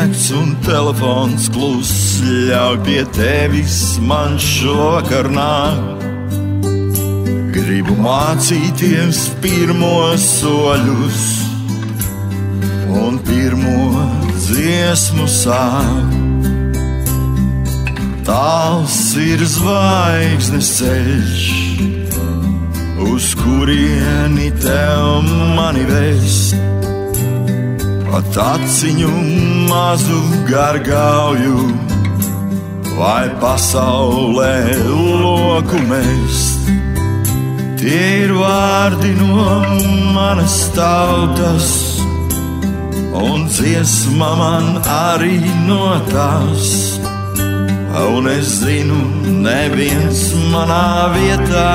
miets un telefons kluss, ļauj pie tevis man šovakar nākt. Gribu mācīties pirmos soļus un pirmo dziesmu sākt. Tāls ir zvaigznes ceļš, uz kurieni tev mani vest. Pat aciņu mazu gargauju, vai pasaulē loku mest. Tie ir vārdi no manas tautas, un dziesma man arī no tās. Un es zinu, neviens manā vietā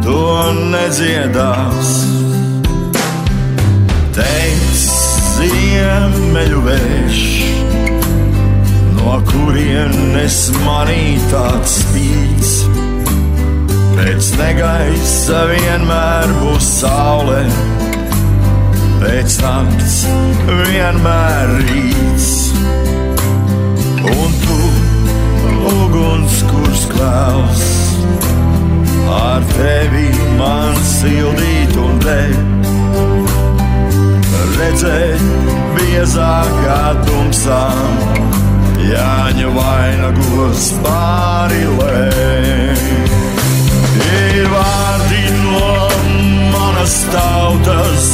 to nedziedās. Teic, ziemeļu vējš, no kurienes manī tāds spīds. Pēc negaisa vienmēr būs saule, pēc nakts vienmēr rīts. Un tu, uguns, kurs kvēls, ar tevi man sildīt un degt. Redzēt biezākā tumsām, Jāņa vainagos pārilē. Ir vārdi no manas tautas,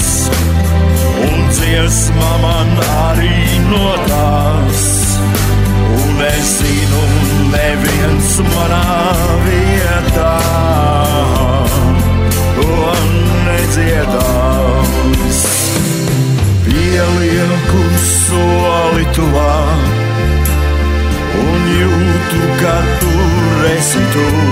un dziesma man arī no tās. Un es zinu, neviens manā vietā to nedziedās. Pielieku soli tuvāk un jūtu, ka tur esi tu.